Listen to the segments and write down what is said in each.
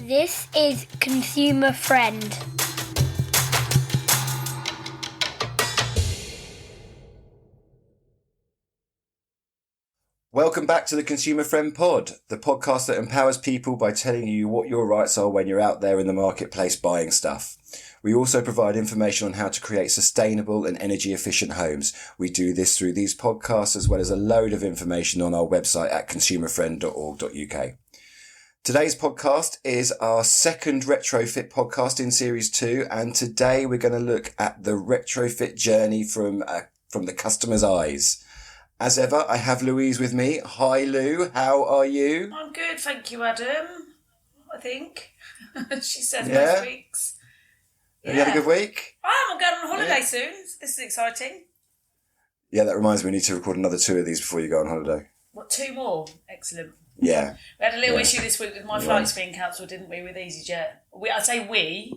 This is Consumer Friend. Welcome back to the Consumer Friend Pod, the podcast that empowers people by telling you what your rights are when you're out there in the marketplace buying stuff. We also provide information on how to create sustainable and energy efficient homes. We do this through these podcasts as well as a load of information on our website at consumerfriend.org.uk. Today's podcast is our second retrofit podcast in series 2, and today we're going to look at the retrofit journey from the customer's eyes. As ever, I have Louise with me. Hi, Lou. How are you? I'm good, thank you, Adam. I think. She says most weeks. Have you had a good week? I'm going on holiday soon. This is exciting. Yeah, that reminds me, we need to record another 2 of these before you go on holiday. What, 2 more? Excellent. Yeah. We had a little issue this week with my flights being cancelled, didn't we, with EasyJet? I say we.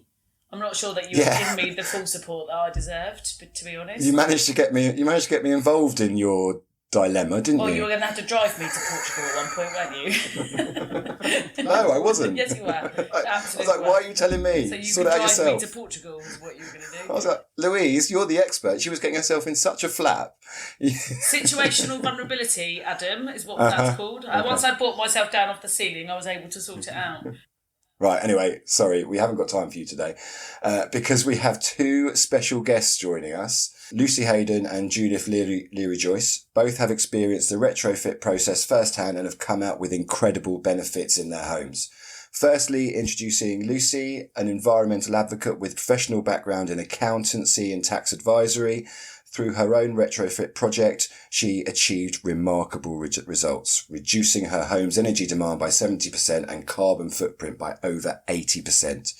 I'm not sure that you were giving me the full support that I deserved, but to be honest. You managed to get me involved in your dilemma, didn't you? Well, you were going to have to drive me to Portugal at one point, weren't you? No, I wasn't. Yes, you were. I was like, why are you telling me? So you sort could it out drive yourself. me to Portugal is what you were going to do. I was like, Louise, you're the expert. She was getting herself in such a flap. Situational vulnerability, Adam, is what that's called. Once I brought myself down off the ceiling, I was able to sort it out. Right, anyway, sorry, we haven't got time for you today because we have 2 special guests joining us. Lucy Haden and Judith Leary-Joyce both have experienced the retrofit process firsthand and have come out with incredible benefits in their homes. Firstly, introducing Lucy, an environmental advocate with professional background in accountancy and tax advisory. Through her own retrofit project, she achieved remarkable results, reducing her home's energy demand by 70% and carbon footprint by over 80%.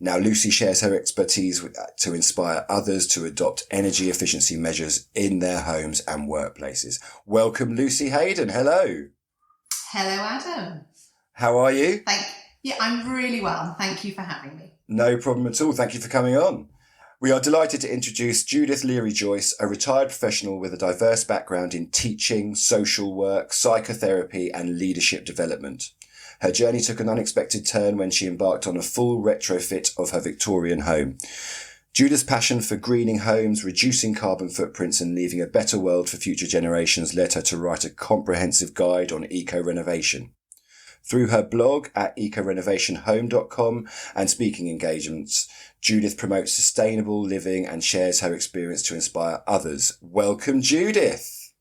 Now, Lucy shares her expertise to inspire others to adopt energy efficiency measures in their homes and workplaces. Welcome, Lucy Haden. Hello. Hello, Adam. How are you? Yeah, I'm really well. Thank you for having me. No problem at all. Thank you for coming on. We are delighted to introduce Judith Leary-Joyce, a retired professional with a diverse background in teaching, social work, psychotherapy and leadership development. Her journey took an unexpected turn when she embarked on a full retrofit of her Victorian home. Judith's passion for greening homes, reducing carbon footprints and leaving a better world for future generations led her to write a comprehensive guide on eco-renovation. Through her blog at ecorenovationhome.com and speaking engagements, Judith promotes sustainable living and shares her experience to inspire others. Welcome, Judith.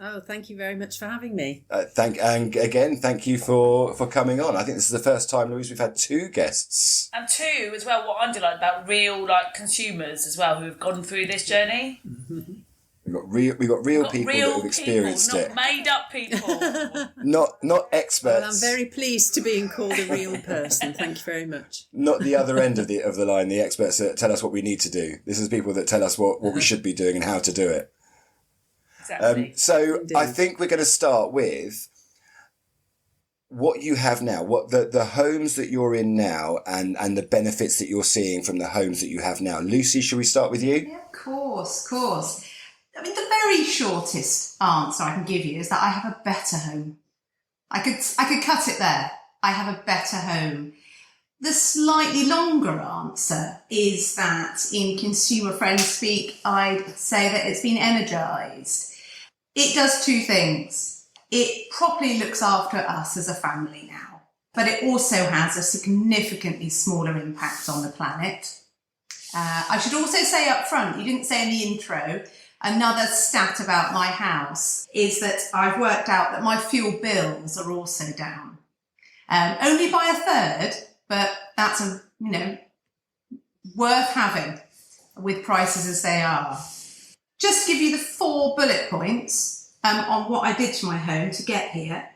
Oh, thank you very much for having me. Thank you for coming on. I think this is the first time, Louise, we've had 2 guests. And 2, as well, what I'm delighted about, real consumers as well who have gone through this journey. We've got real people that have experienced it. Not made up people. not experts. Well, I'm very pleased to being called a real person. Thank you very much. Not the other end of the line, the experts that tell us what we need to do. This is people that tell us what we should be doing and how to do it. Exactly. So Indeed. I think we're going to start with what you have now, what the homes that you're in now and the benefits that you're seeing from the homes that you have now. Lucy, should we start with you? Yeah, of course. I mean, the very shortest answer I can give you is that I have a better home. I could cut it there. I have a better home. The slightly longer answer is that in consumer friend speak, I'd say that it's been energised. It does 2 things. It properly looks after us as a family now, but it also has a significantly smaller impact on the planet. I should also say up front, you didn't say in the intro, another stat about my house is that I've worked out that my fuel bills are also down. Only by a 1/3, but that's worth having with prices as they are. Just to give you the 4 bullet points on what I did to my home to get here.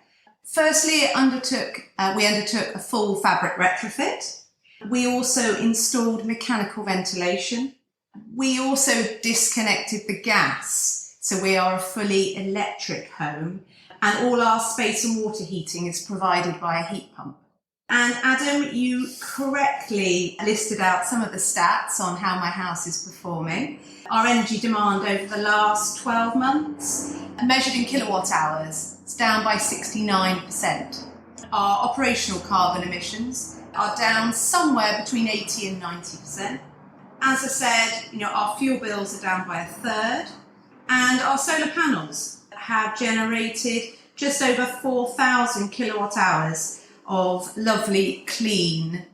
Firstly, we undertook a full fabric retrofit. We also installed mechanical ventilation. We also disconnected the gas, so we are a fully electric home, and all our space and water heating is provided by a heat pump. And Adam, you correctly listed out some of the stats on how my house is performing. Our energy demand over the last 12 months, measured in kilowatt hours, is down by 69%. Our operational carbon emissions are down somewhere between 80 and 90%. As I said, our fuel bills are down by a third, and our solar panels have generated just over 4,000 kilowatt hours of lovely, clean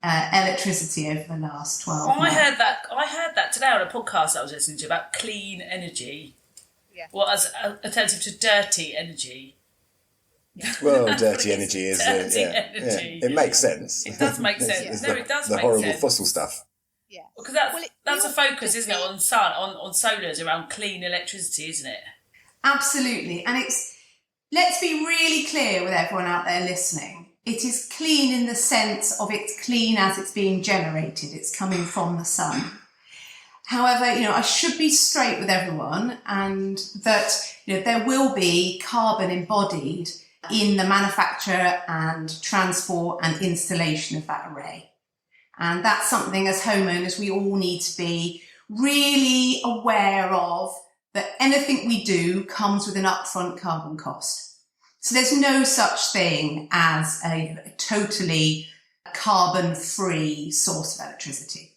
electricity over the last 12 months. I heard that today on a podcast I was listening to about clean energy. Yeah. Well, as an alternative to dirty energy. Well, dirty energy is dirty yeah. energy. It makes sense. It does make sense. It's It does the make horrible sense. fossil stuff. Yeah. Because that's a focus, isn't it, on solars around clean electricity, isn't it? Absolutely. And let's be really clear with everyone out there listening. It is clean in the sense of it's clean as it's being generated. It's coming from the sun. However, I should be straight with everyone, and that there will be carbon embodied in the manufacture and transport and installation of that array. And that's something as homeowners we all need to be really aware of, that anything we do comes with an upfront carbon cost. So there's no such thing as a totally carbon-free source of electricity.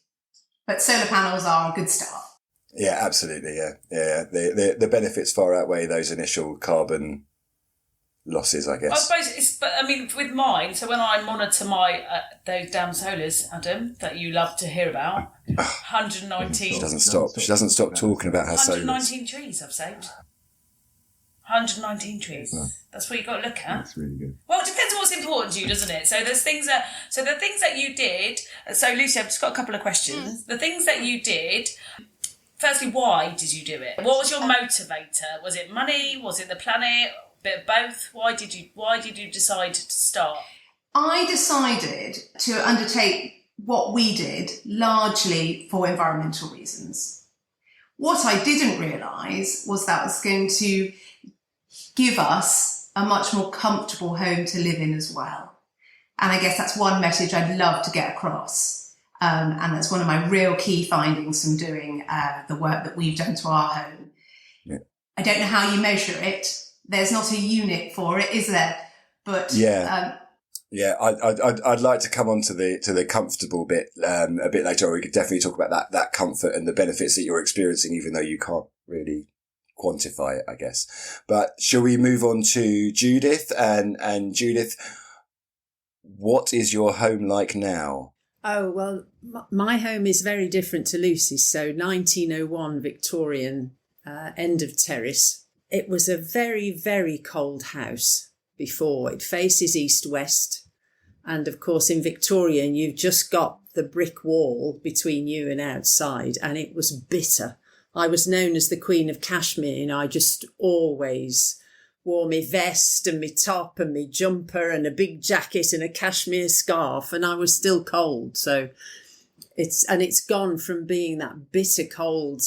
But solar panels are a good start. Yeah, absolutely. Yeah. The benefits far outweigh those initial carbon losses, I guess. I suppose with mine, so when I monitor my those damn solars, Adam, that you love to hear about, 119. She doesn't stop talking about her solars. 119 trees I've saved. 119 trees. Wow. That's what you've got to look at. That's really good. Well, it depends on what's important to you, doesn't it? So the things that you did. So Lucy, I've just got a couple of questions. The things that you did. Firstly, why did you do it? What was your motivator? Was it money? Was it the planet? A bit of both. Why did you decide to start? I decided to undertake what we did largely for environmental reasons. What I didn't realise was that was going to give us a much more comfortable home to live in as well. And I guess that's one message I'd love to get across. And that's one of my real key findings from doing the work that we've done to our home. Yeah. I don't know how you measure it. There's not a unit for it, is there? But I'd like to come on to the comfortable bit a bit later. We could definitely talk about that comfort and the benefits that you're experiencing, even though you can't really quantify it, I guess. But shall we move on to Judith? And Judith, what is your home like now? Oh, well, my home is very different to Lucy's. So 1901 Victorian, end of terrace. It was a very, very cold house before. It faces east-west. And of course, in Victorian, you've just got the brick wall between you and outside. And it was bitter. I was known as the Queen of Kashmir, and I just always wore my vest and my top and my jumper and a big jacket and a cashmere scarf, and I was still cold. So it's gone from being that bitter cold,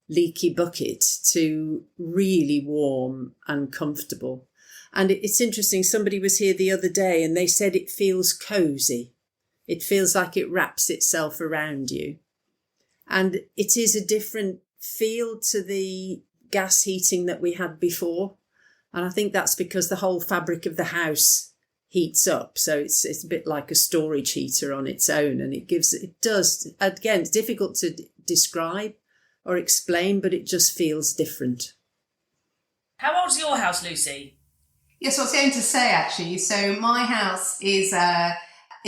leaky bucket to really warm and comfortable. And it's interesting, somebody was here the other day and they said it feels cosy. It feels like it wraps itself around you. And it is a different feel to the gas heating that we had before. And I think that's because the whole fabric of the house heats up. So it's a bit like a storage heater on its own. And it does, again, it's difficult to describe or explain, but it just feels different. How old's your house, Lucy? Yes, I was going to say actually, so my house is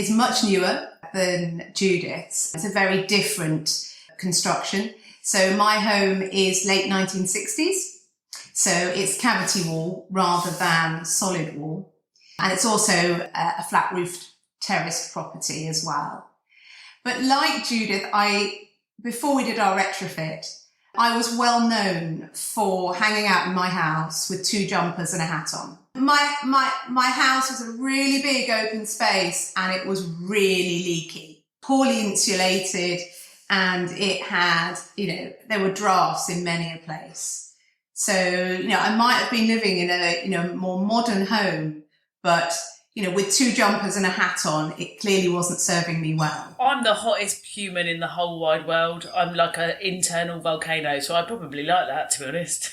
much newer than Judith's. It's a very different construction. So my home is late 1960s. So it's cavity wall rather than solid wall. And it's also a flat roofed terraced property as well. But like Judith, before we did our retrofit, I was well known for hanging out in my house with 2 jumpers and a hat on. My house was a really big open space and it was really leaky, poorly insulated, and it had, there were drafts in many a place. So, I might have been living in a, more modern home, but, with 2 jumpers and a hat on, it clearly wasn't serving me well. I'm the hottest human in the whole wide world. I'm like an internal volcano, so I probably like that, to be honest.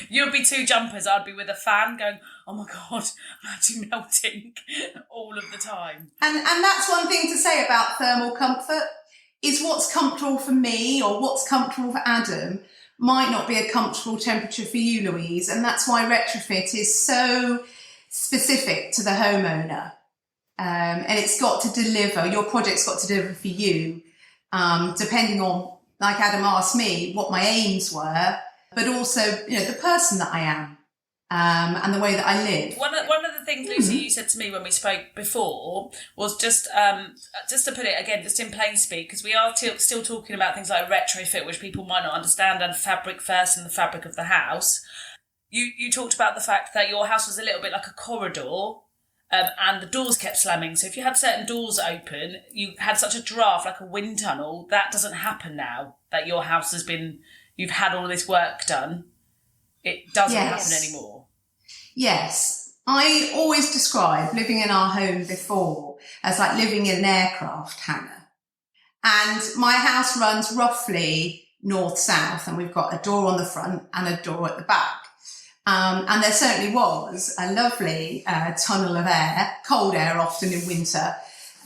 You'd be two jumpers. I'd be with a fan going, oh my God, I'm actually melting all of the time. And that's one thing to say about thermal comfort, is what's comfortable for me or what's comfortable for Adam might not be a comfortable temperature for you, Louise. And that's why retrofit is so specific to the homeowner. And it's got to deliver, your project's got to deliver for you, depending on, like Adam asked me, what my aims were, but also, the person that I am, and the way that I live. One of the things, Lucy, you said to me when we spoke before was just to put it again, just in plain speak, because we are still talking about things like retrofit, which people might not understand, and fabric first and the fabric of the house. You talked about the fact that your house was a little bit like a corridor, and the doors kept slamming. So if you had certain doors open, you had such a draft, like a wind tunnel. That doesn't happen now that your house you've had all this work done. It doesn't happen anymore. Yes. I always describe living in our home before as like living in an aircraft hangar. And my house runs roughly north-south, and we've got a door on the front and a door at the back. And there certainly was a lovely tunnel of air, cold air often in winter,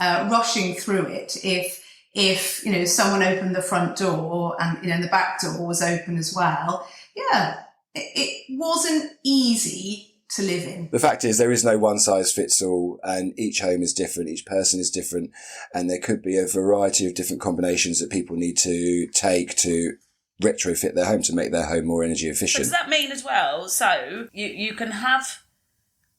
rushing through it if someone opened the front door and the back door was open as well. Yeah, it wasn't easy to live in. The fact is, there is no one size fits all, and each home is different, each person is different, and there could be a variety of different combinations that people need to take to retrofit their home to make their home more energy efficient. But does that mean as well, so you can have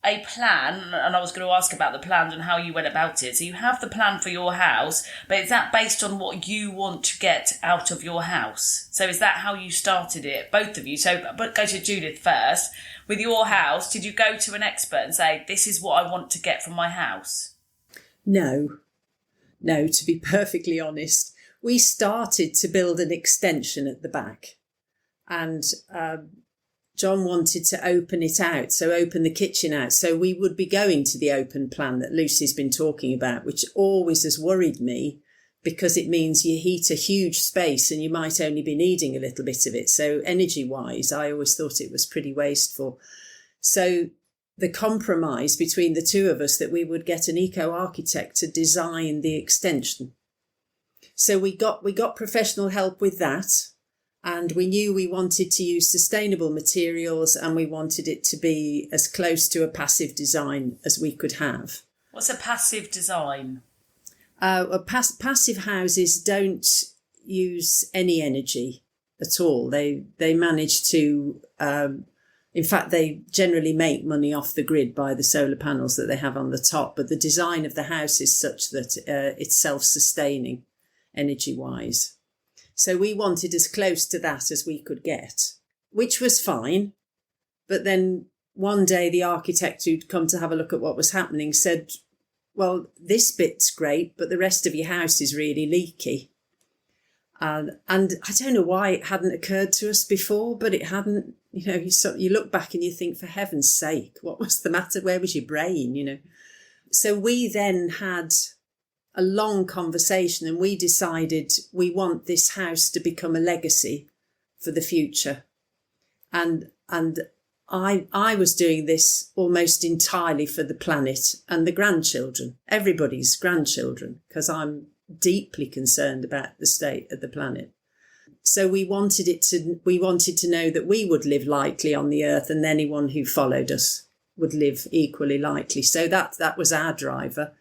a plan, and I was going to ask about the plans and how you went about it. So you have the plan for your house, but is that based on what you want to get out of your house? So is that how you started it, both of you? So but go to Judith first. With your house, did you go to an expert and say, this is what I want to get from my house? No, to be perfectly honest. We started to build an extension at the back, and John wanted to open it out, so open the kitchen out. So we would be going to the open plan that Lucy's been talking about, which always has worried me because it means you heat a huge space and you might only be needing a little bit of it. So energy-wise, I always thought it was pretty wasteful. So the compromise between the two of us that we would get an eco-architect to design the extension. So we got professional help with that, and we knew we wanted to use sustainable materials, and we wanted it to be as close to a passive design as we could have. What's a passive design? Passive houses don't use any energy at all. They manage to, in fact, they generally make money off the grid by the solar panels that they have on the top, but the design of the house is such that it's self-sustaining energy-wise. So we wanted as close to that as we could get, which was fine. But then one day the architect who'd come to have a look at what was happening said, well, this bit's great, but the rest of your house is really leaky. And I don't know why it hadn't occurred to us before, but it hadn't. You look back and you think, for heaven's sake, what was the matter? Where was your brain, So we then had a long conversation, and we decided we want this house to become a legacy for the future. And I was doing this almost entirely for the planet and the grandchildren, everybody's grandchildren, because I'm deeply concerned about the state of the planet. So we wanted to know that we would live lightly on the earth, and anyone who followed us would live equally lightly. So that was our driver.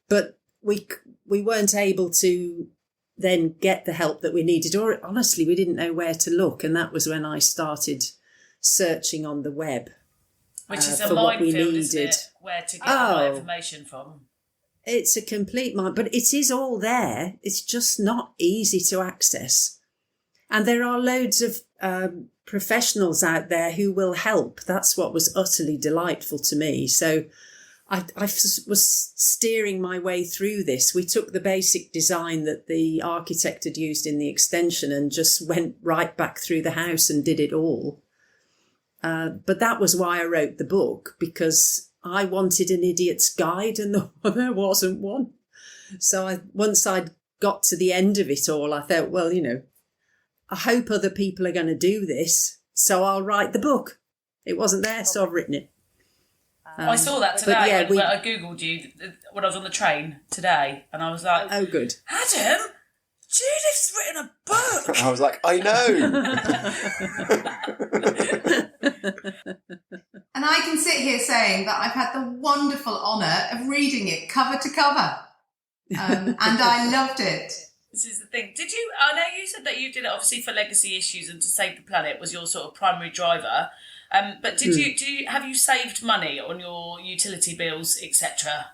But we weren't able to then get the help that we needed, or honestly, we didn't know where to look. And that was when I started searching on the web. Which is a minefield, isn't it? Where to get all that information from. It's a complete mind, but it is all there. It's just not easy to access. And there are loads of professionals out there who will help. That's what was utterly delightful to me. So I was steering my way through this. We took the basic design that the architect had used in the extension and just went right back through the house and did it all. But that was why I wrote the book, because I wanted an idiot's guide and there wasn't one. So once I'd got to the end of it all, I thought, well, I hope other people are going to do this. So I'll write the book. It wasn't there, so I've written it. I saw that today. But yeah, I googled you when I was on the train today, and I was like, oh, good. Adam, Judith's written a book. I was like, I know. And I can sit here saying that I've had the wonderful honour of reading it cover to cover. And I loved it. This is the thing. I know you said that you did it obviously for legacy issues and to save the planet was your sort of primary driver. But have you saved money on your utility bills, etc.?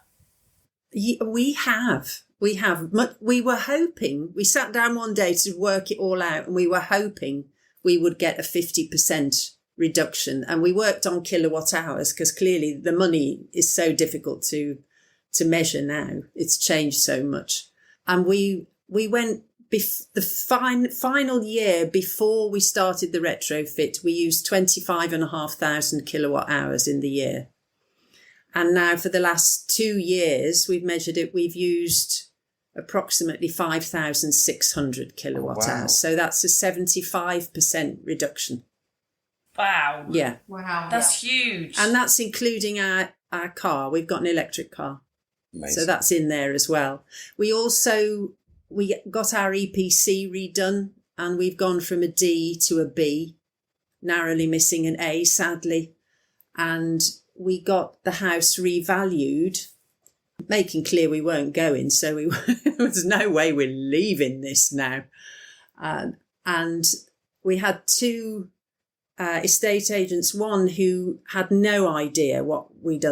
We have. We were hoping, we sat down one day to work it all out, and we were hoping we would get a 50% reduction. And we worked on kilowatt hours because clearly the money is so difficult to measure now. It's changed so much. And we went, the final year before we started the retrofit, we used 25,500 kilowatt hours in the year. And now for the last 2 years, we've measured it, we've used approximately 5,600 kilowatt hours. So that's a 75% reduction. Wow. Yeah. Wow. That's huge. And that's including our car. We've got an electric car. Amazing. So that's in there as well. We got our EPC redone, and we've gone from a D to a B, narrowly missing an A, sadly. And we got the house revalued, making clear we weren't going. So there's no way we're leaving this now. And we had 2 estate agents, one who had no idea what we'd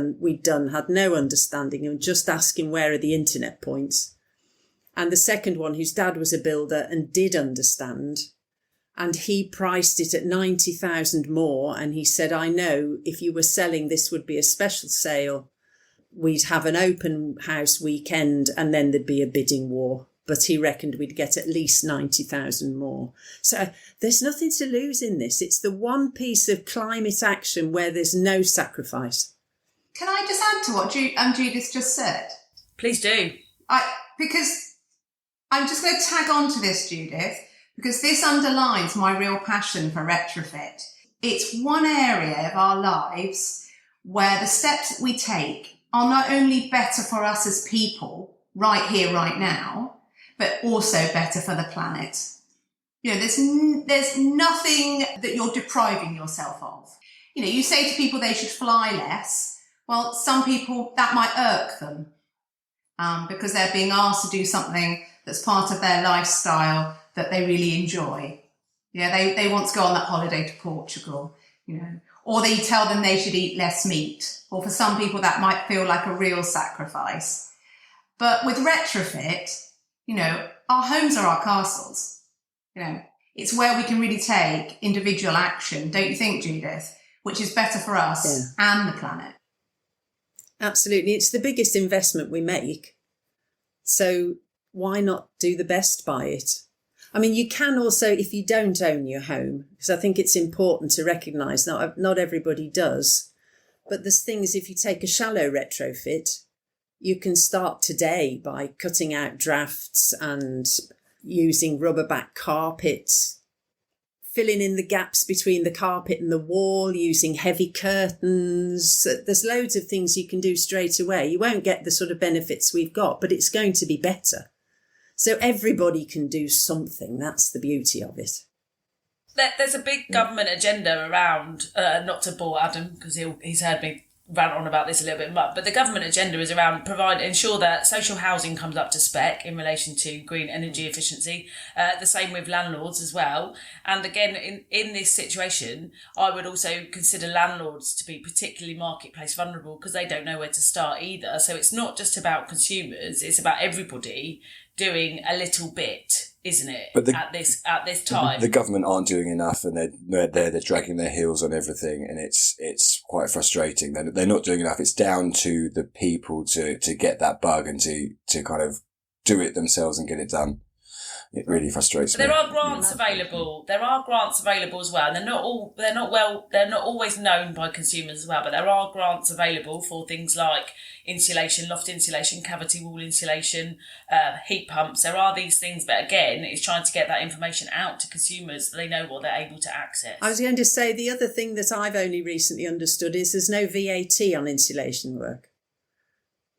done, had no understanding, and just asking where are the internet points. And the second one, whose dad was a builder and did understand, and he priced it at 90,000 more. And he said, I know if you were selling, this would be a special sale. We'd have an open house weekend and then there'd be a bidding war. But he reckoned we'd get at least 90,000 more. So there's nothing to lose in this. It's the one piece of climate action where there's no sacrifice. Can I just add to what Judith just said? Please do. Because I'm just going to tag on to this, Judith, because this underlines my real passion for retrofit. It's one area of our lives where the steps that we take are not only better for us as people right here, right now, but also better for the planet. You know, there's nothing that you're depriving yourself of. You know, you say to people they should fly less. Well, some people, that might irk them because they're being asked to do something that's part of their lifestyle that they really enjoy. Yeah, they want to go on that holiday to Portugal, you know, or they tell them they should eat less meat. Or for some people, that might feel like a real sacrifice. But with retrofit, you know, our homes are our castles. You know, it's where we can really take individual action, don't you think, Judith? Which is better for us and the planet. Absolutely. It's the biggest investment we make. So why not do the best by it? I mean, you can also, if you don't own your home, because I think it's important to recognise not everybody does, but there's things, if you take a shallow retrofit, you can start today by cutting out drafts and using rubber back carpet, filling in the gaps between the carpet and the wall, using heavy curtains. There's loads of things you can do straight away. You won't get the sort of benefits we've got, but it's going to be better. So everybody can do something. That's the beauty of it. There's a big government agenda around, not to bore Adam, because he's heard me rant on about this a little bit much, but the government agenda is around ensure that social housing comes up to spec in relation to green energy efficiency, the same with landlords as well. And again, in this situation, I would also consider landlords to be particularly marketplace vulnerable because they don't know where to start either. So it's not just about consumers, it's about everybody doing a little bit, isn't it? But at this time, the government aren't doing enough, and they're dragging their heels on everything, and it's quite frustrating. They're not doing enough. It's down to the people to get that bug and to kind of do it themselves and get it done. It really frustrates me. There are grants available. There are grants available as well, and they're not always known by consumers as well. But there are grants available for things like insulation, loft insulation, cavity wall insulation, heat pumps. There are these things, but again, it's trying to get that information out to consumers so they know what they're able to access. I was going to say the other thing that I've only recently understood is there's no VAT on insulation work.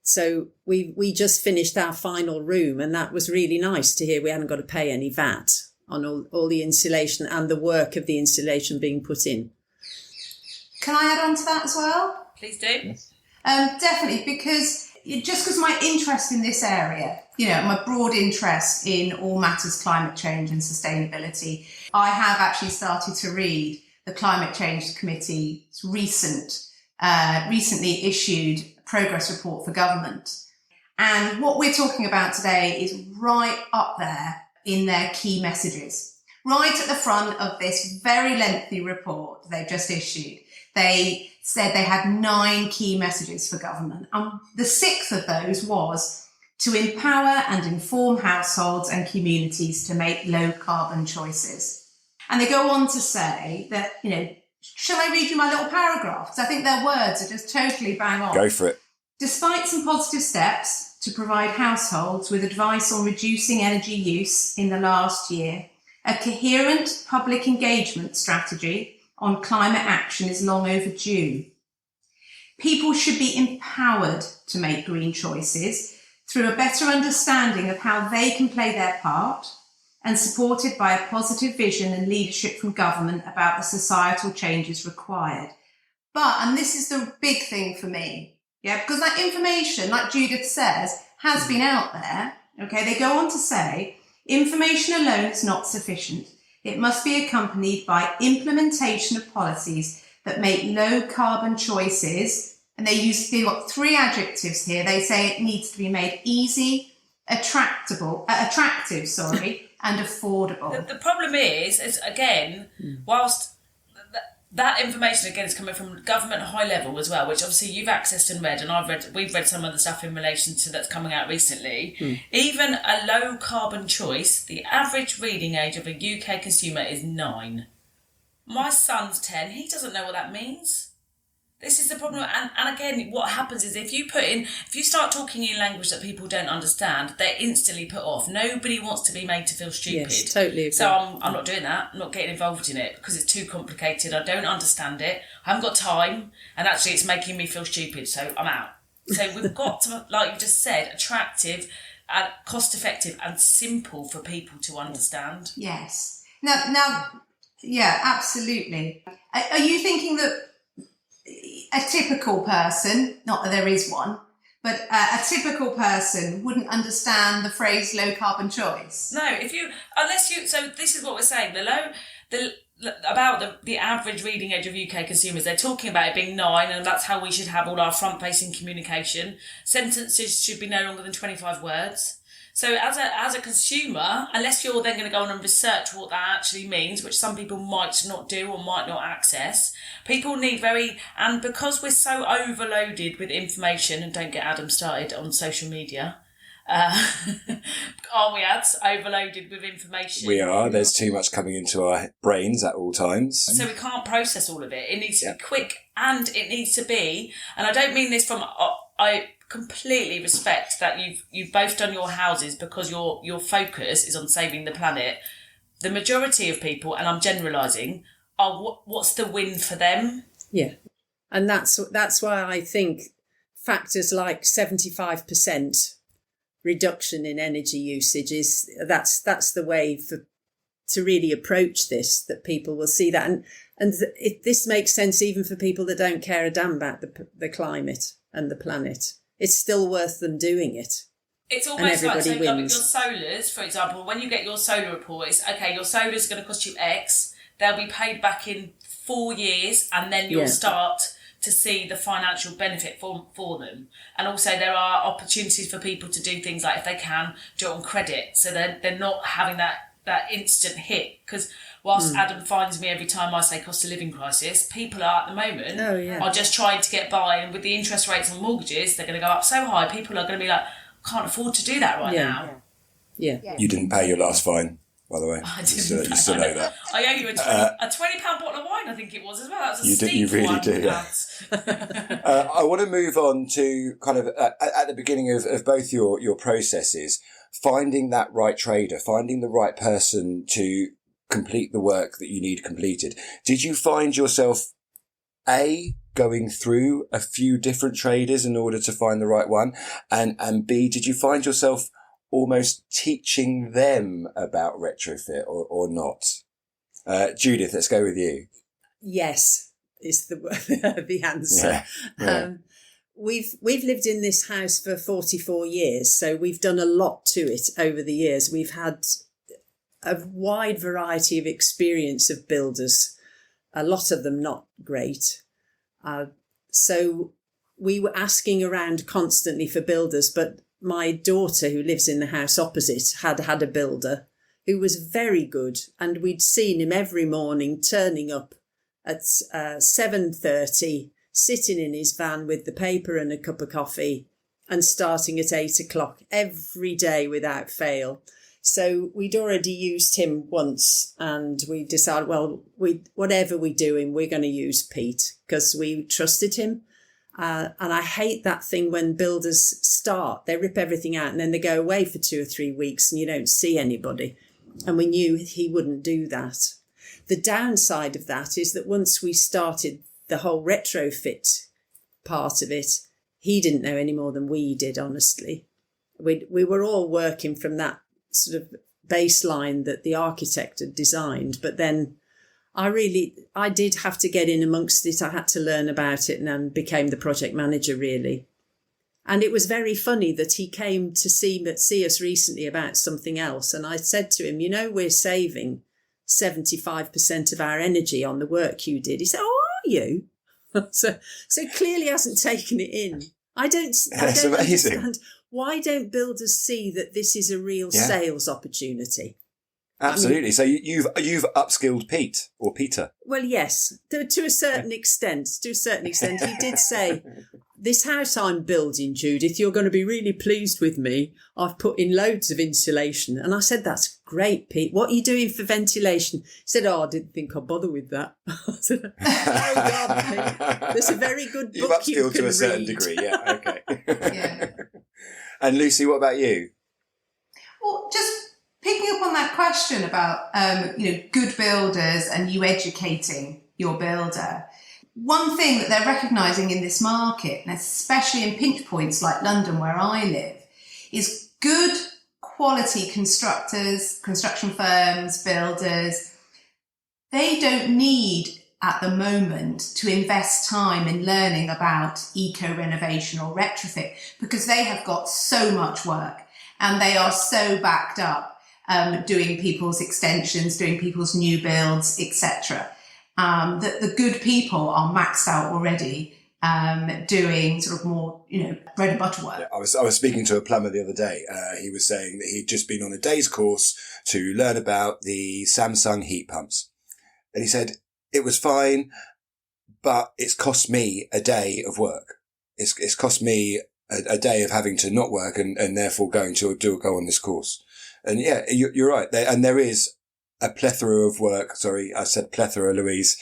So we just finished our final room, and that was really nice to hear we hadn't got to pay any VAT on all the insulation and the work of the insulation being put in. Can I add on to that as well? Please do. Definitely, because my interest in this area, my broad interest in all matters climate change and sustainability, I have actually started to read the Climate Change Committee's recently issued progress report for government. And what we're talking about today is right up there in their key messages. Right at the front of this very lengthy report they've just issued, they said they had 9 key messages for government. And the 6th of those was to empower and inform households and communities to make low carbon choices. And they go on to say that, shall I read you my little paragraph? Because I think their words are just totally bang on. Go for it. Despite some positive steps to provide households with advice on reducing energy use in the last year, a coherent public engagement strategy on climate action is long overdue. People should be empowered to make green choices through a better understanding of how they can play their part, and supported by a positive vision and leadership from government about the societal changes required. And this is the big thing for me, because that information, like Judith says, has been out there. Okay, they go on to say, information alone is not sufficient. It must be accompanied by implementation of policies that make low carbon choices. And they've got 3 adjectives here. They say it needs to be made easy, attractive, and affordable. The problem is again, whilst that information again is coming from government high level as well, which obviously you've accessed and read, and we've read some of the stuff in relation to that's coming out recently. Even a low carbon choice, the average reading age of a UK consumer is 9. My son's 10. He doesn't know what that means. This is the problem. And again, what happens is if you start talking in language that people don't understand, they're instantly put off. Nobody wants to be made to feel stupid. Yes, totally agree. So I'm not doing that. I'm not getting involved in it because it's too complicated. I don't understand it. I haven't got time. And actually it's making me feel stupid. So I'm out. So we've got to, like you just said, attractive and cost effective and simple for people to understand. Yes. Now, yeah, absolutely. Are you thinking that a typical person, not that there is one, but a typical person wouldn't understand the phrase low carbon choice? No, so this is what we're saying, about the average reading age of UK consumers. They're talking about it being 9, and that's how we should have all our front-facing communication. Sentences should be no longer than 25 words. So as a consumer, unless you're then going to go on and research what that actually means, which some people might not do or might not access, people need and because we're so overloaded with information, and don't get Adam started on social media, are we overloaded with information? We are. There's too much coming into our brains at all times. So we can't process all of it. It needs to be quick, and it needs to be, and I don't mean this from, I completely respect that you've both done your houses because your focus is on saving the planet. The majority of people, and I'm generalising, are what's the win for them? Yeah, and that's why I think factors like 75% reduction in energy usage that's the way to really approach this, that people will see that, and this makes sense even for people that don't care a damn about the climate and the planet. It's still worth them doing it. It's almost like, so like your wins. solars, for example, when you get your solar report, it's okay, your solar's going to cost you X, they'll be paid back in 4 years, and then you'll start to see the financial benefit for them. And also there are opportunities for people to do things like, if they can, do it on credit, so they're not having that instant hit. Because whilst Adam finds me every time I say cost of living crisis, people are at the moment are just trying to get by, and with the interest rates on mortgages, they're going to go up so high, people are going to be like, can't afford to do that right now. Yeah. You didn't pay your last fine, by the way. I You didn't. you still know that. I owe you a £20 bottle of wine, I think it was as well. That was a steep You really one. do, yeah. I want to move on to kind of at the beginning of both your processes, finding that right trader, finding the right person to complete the work that you need completed. Did you find yourself, A, going through a few different traders in order to find the right one? And B, did you find yourself almost teaching them about retrofit or not? Judith, let's go with you. Yes, is the answer. Yeah. We've lived in this house for 44 years, so we've done a lot to it over the years. We've had a wide variety of experience of builders, a lot of them not great. So we were asking around constantly for builders, but my daughter, who lives in the house opposite, had a builder who was very good, and we'd seen him every morning turning up at 7:30, sitting in his van with the paper and a cup of coffee, and starting at 8 o'clock every day without fail. So we'd already used him once, and we decided, well, whatever we're doing, we're going to use Pete because we trusted him. And I hate that thing when builders start, they rip everything out and then they go away for 2 or 3 weeks and you don't see anybody. And we knew he wouldn't do that. The downside of that is that once we started the whole retrofit part of it, he didn't know any more than we did, honestly. We were all working from that sort of baseline that the architect had designed, but then I did have to get in amongst it. I had to learn about it and then became the project manager, really. And it was very funny that he came to see us recently about something else. And I said to him, we're saving 75% of our energy on the work you did. He said, oh, are you? so clearly hasn't taken it in. I don't amazing. Understand. Why don't builders see that this is a real sales opportunity? Absolutely. So you've upskilled Pete or Peter. Well, yes, to a certain extent. To a certain extent, he did say, "This house I'm building, Judith, you're going to be really pleased with me. I've put in loads of insulation." And I said, "That's great, Pete. What are you doing for ventilation?" He said, "Oh, I didn't think I'd bother with that." I said, "Oh God, Pete, there's a very good You've book you upskilled can to a certain read." degree. Yeah. Okay. Yeah. And Lucy, what about you? Well, just picking up on that question about, good builders and you educating your builder. One thing that they're recognising in this market, and especially in pinch points like London where I live, is good quality constructors, construction firms, builders. They don't need at the moment to invest time in learning about eco-renovation or retrofit because they have got so much work and they are so backed up doing people's extensions, doing people's new builds, etc. That the good people are maxed out already doing sort of more, bread and butter work. Yeah, I was speaking to a plumber the other day. He was saying that he'd just been on a day's course to learn about the Samsung heat pumps. And he said, it was fine, but it's cost me a day of work. It's cost me a day of having to not work and therefore go on this course. And yeah, you're right. There is a plethora of work. Sorry, I said plethora, Louise.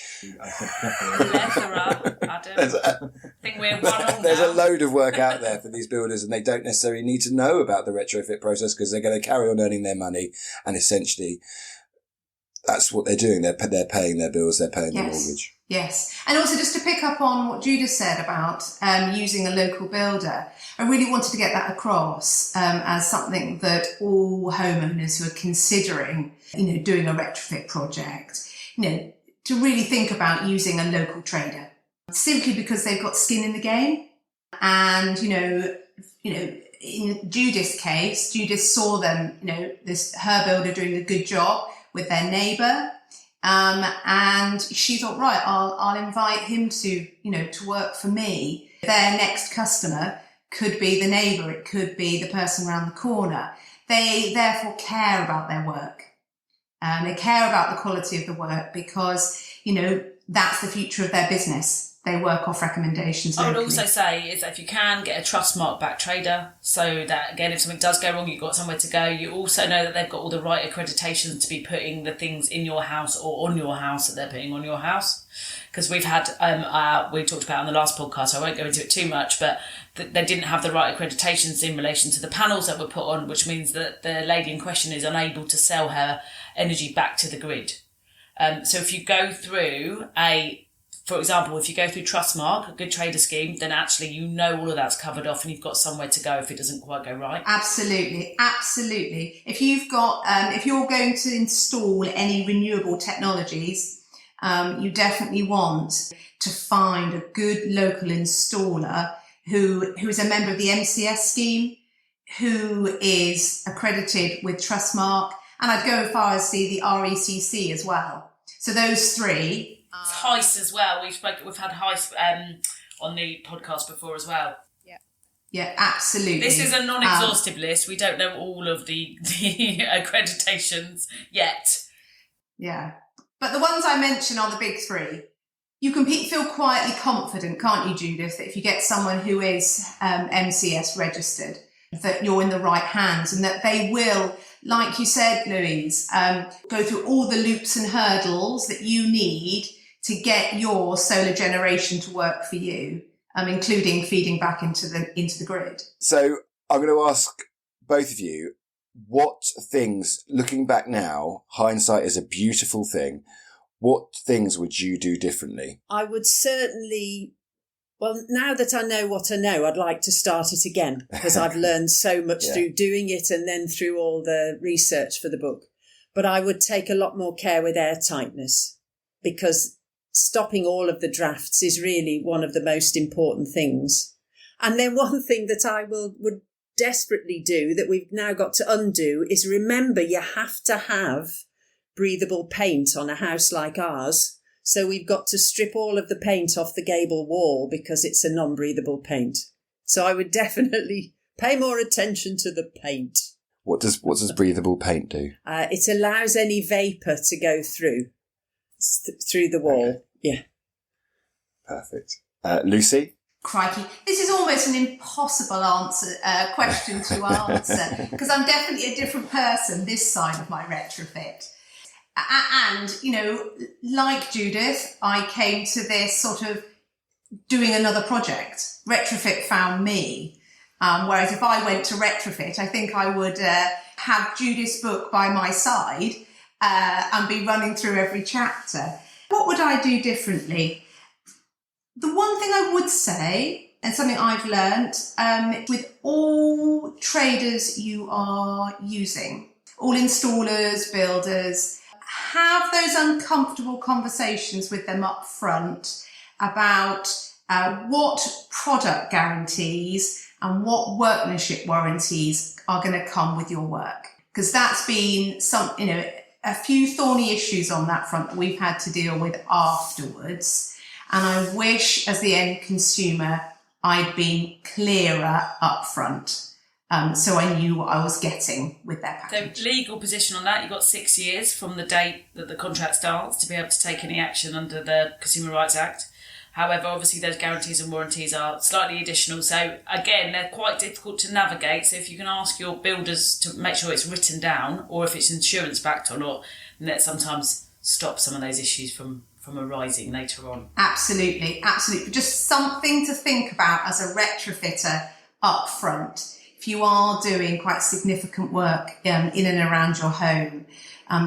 Plethora, Adam. I think we're one on There's now. a load of work out there for these builders, and they don't necessarily need to know about the retrofit process because they're going to carry on earning their money, and essentially that's what they're doing. They're paying their bills, they're paying their mortgage. Yes. And also just to pick up on what Judith said about using a local builder, I really wanted to get that across as something that all homeowners who are considering, doing a retrofit project, to really think about using a local trader, simply because they've got skin in the game. And, in Judith's case, Judith saw them, her builder doing a good job with their neighbour. And she thought, right, I'll invite him to work for me. Their next customer could be the neighbour. It could be the person around the corner. They therefore care about their work. They care about the quality of the work because, that's the future of their business. they work off recommendations I would locally. also say is that if you can get a Trustmark back trader, so that again, if something does go wrong, you've got somewhere to go. You also know that they've got all the right accreditations to be putting the things in your house or on your house that they're putting on your house. Because we've had, we talked about on the last podcast, I won't go into it too much, but they didn't have the right accreditations in relation to the panels that were put on, which means that the lady in question is unable to sell her energy back to the grid. So if you go through for example, if you go through Trustmark, a good trader scheme, then actually you know all of that's covered off and you've got somewhere to go if it doesn't quite go right. Absolutely. If you've got, if you're going to install any renewable technologies, you definitely want to find a good local installer who is a member of the MCS scheme, who is accredited with Trustmark, and I'd go as far as see the RECC as well. So those three. HICE as well. We've had HICE on the podcast before as well. Yeah, absolutely. This is a non-exhaustive list. We don't know all of the accreditations yet. Yeah. But the ones I mentioned are the big three. You can feel quietly confident, can't you, Judith, that if you get someone who is MCS registered, that you're in the right hands and that they will, like you said, Louise, go through all the loops and hurdles that you need to get your solar generation to work for you, including feeding back into the grid. So I'm going to ask both of you, what things, looking back now, hindsight is a beautiful thing, what things would you do differently? I would certainly, well, now that I know what I know, I'd like to start it again because I've learned so much through doing it and then through all the research for the book. But I would take a lot more care with air tightness, because stopping all of the drafts is really one of the most important things. And then one thing that I would desperately do that we've now got to undo is remember you have to have breathable paint on a house like ours. So we've got to strip all of the paint off the gable wall because it's a non-breathable paint. So I would definitely pay more attention to the paint. What does breathable paint do? It allows any vapour to go through the wall. Okay. Yeah. Perfect. Lucy? Crikey. This is almost an impossible question to answer because I'm definitely a different person this side of my retrofit. And, like Judith, I came to this sort of doing another project. Retrofit found me. Whereas if I went to Retrofit, I think I would have Judith's book by my side and be running through every chapter. What would I do differently? The one thing I would say, and something I've learned, with all traders you are using, all installers, builders, have those uncomfortable conversations with them up front about what product guarantees and what workmanship warranties are going to come with your work. Because that's been a few thorny issues on that front that we've had to deal with afterwards. And I wish, as the end consumer, I'd been clearer up front. So I knew what I was getting with that package. The legal position on that, you've got 6 years from the date that the contract starts to be able to take any action under the Consumer Rights Act. However, obviously those guarantees and warranties are slightly additional. So again, they're quite difficult to navigate. So if you can ask your builders to make sure it's written down or if it's insurance backed or not, then that sometimes stops some of those issues from arising later on. Absolutely. Just something to think about as a retrofitter up front. If you are doing quite significant work in and around your home,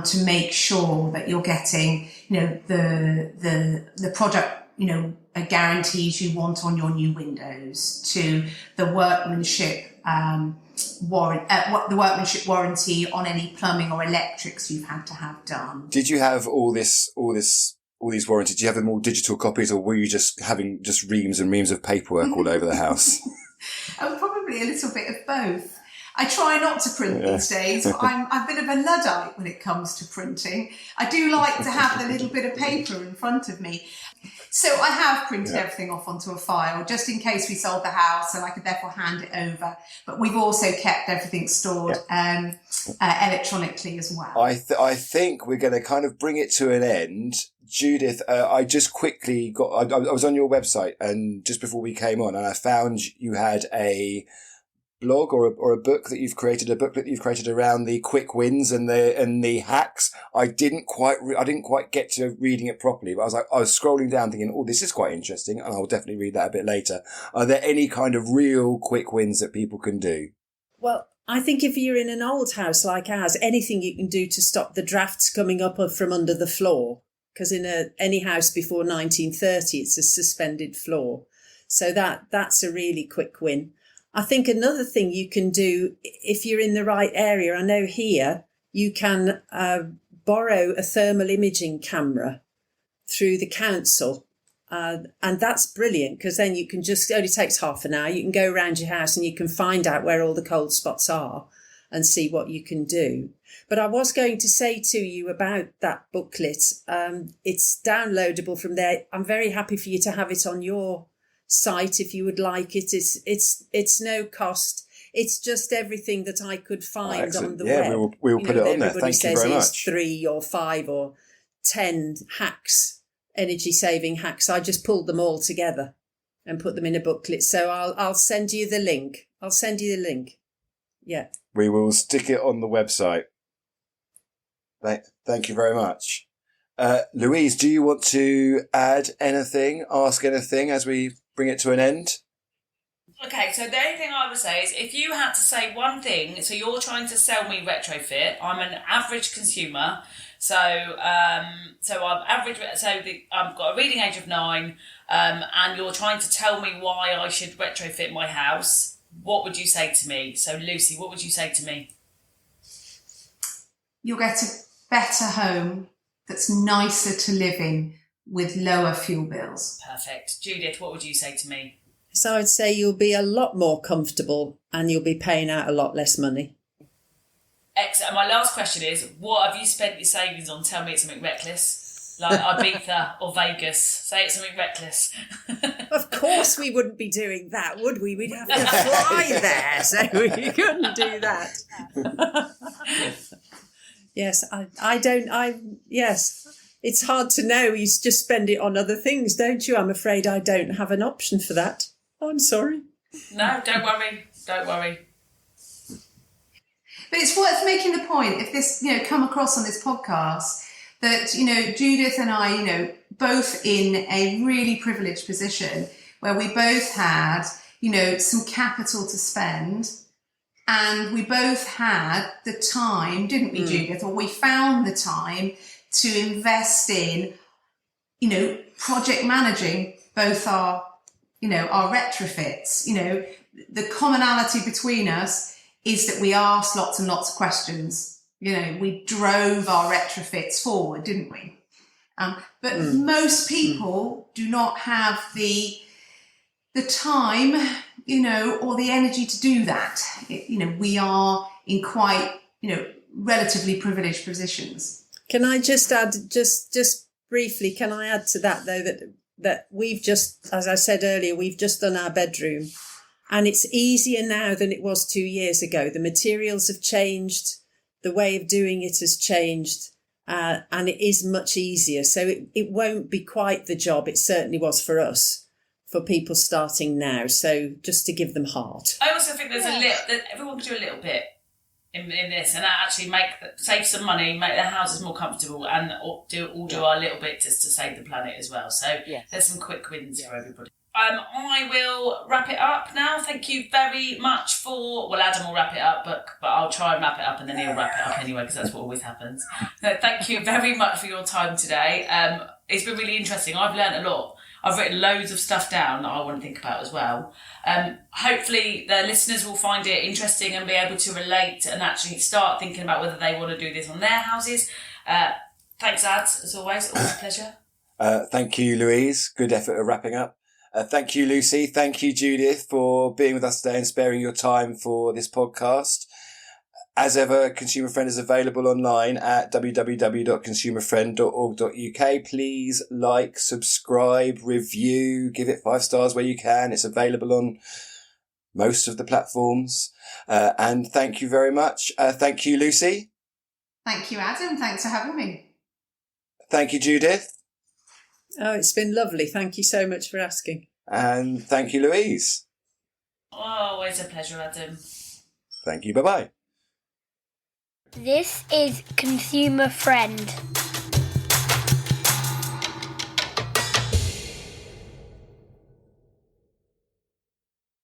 to make sure that you're getting, the product, guarantees you want on your new windows, to the workmanship warranty on any plumbing or electrics you've had to have done. Did you have all these warranties? Do you have them all digital copies, or were you just having just reams and reams of paperwork all over the house? Probably a little bit of both. I try not to print these days, but I'm a bit of a Luddite when it comes to printing. I do like to have the little bit of paper in front of me. So I have printed everything off onto a file just in case we sold the house, and I could therefore hand it over. But we've also kept everything stored electronically as well. I think we're going to kind of bring it to an end. Judith, I just quickly got, I was on your website and just before we came on, and I found you had a blog or a book that you've created, a booklet that you've created around the quick wins and the hacks. I didn't quite get to reading it properly, but I was scrolling down thinking, oh, this is quite interesting, and I'll definitely read that a bit later. Are there any kind of real quick wins that people can do? Well, I think if you're in an old house like ours, anything you can do to stop the drafts coming up from under the floor, because in any house before 1930, it's a suspended floor. So that's a really quick win. I think another thing you can do if you're in the right area, I know here you can borrow a thermal imaging camera through the council. And that's brilliant because then you can it only takes half an hour. You can go around your house and you can find out where all the cold spots are and see what you can do. But I was going to say to you about that booklet. It's downloadable from there. I'm very happy for you to have it on your site if you would like it. It's no cost. It's just everything that I could find on the web. We'll put it on there. Thank you very much. 3 or 5 or 10 hacks, energy saving hacks. I just pulled them all together and put them in a booklet. So I'll send you the link. Yeah. We will stick it on the website. Thank you very much. Louise, do you want to add anything, ask anything as we bring it to an end? Okay, so the only thing I would say is if you had to say one thing, so you're trying to sell me retrofit, I'm an average consumer, I've got a reading age of 9, and you're trying to tell me why I should retrofit my house, what would you say to me? So Lucy, what would you say to me? You'll get a better home that's nicer to live in with lower fuel bills. Perfect. Judith, what would you say to me? So I'd say you'll be a lot more comfortable and you'll be paying out a lot less money. Excellent. And my last question is, what have you spent your savings on? Tell me it's something reckless, like Ibiza or Vegas. Say it's something reckless. Of course we wouldn't be doing that, would we? We'd have to fly there, so we couldn't do that. Yes, yes. It's hard to know. You just spend it on other things, don't you? I'm afraid I don't have an option for that. I'm sorry. No, don't worry. Don't worry. But it's worth making the point, if this, come across on this podcast, that, Judith and I, both in a really privileged position where we both had, some capital to spend, and we both had the time, didn't we, Judith? Or we found the time to invest in, project managing both our retrofits. The commonality between us is that we asked lots and lots of questions. We drove our retrofits forward, didn't we? But most people do not have the time, or the energy to do that. We are in quite, relatively privileged positions. Can I just add, just briefly, can I add to that, though, that we've just, as I said earlier, we've just done our bedroom, and it's easier now than it was 2 years ago. The materials have changed, the way of doing it has changed, and it is much easier. So it won't be quite the job it certainly was for us, for people starting now. So just to give them heart. I also think that everyone can do a little bit in this, and actually save some money, make their houses more comfortable, and do our little bit just to save the planet as well. So there's some quick wins for everybody. I will wrap it up now. Thank you very much Adam will wrap it up, but I'll try and wrap it up and then he'll wrap it up anyway, because that's what always happens. So thank you very much for your time today. It's been really interesting. I've learned a lot. I've written loads of stuff down that I want to think about as well. Hopefully the listeners will find it interesting and be able to relate and actually start thinking about whether they want to do this on their houses. Thanks, Ads, as always. Always a pleasure. Thank you, Louise. Good effort at wrapping up. Thank you, Lucy. Thank you, Judith, for being with us today and sparing your time for this podcast. As ever, Consumer Friend is available online at www.consumerfriend.org.uk. Please like, subscribe, review, give it 5 stars where you can. It's available on most of the platforms. And thank you very much. Thank you, Lucy. Thank you, Adam. Thanks for having me. Thank you, Judith. Oh, it's been lovely. Thank you so much for asking. And thank you, Louise. Always a pleasure, Adam. Thank you. Bye-bye. This is Consumer Friend.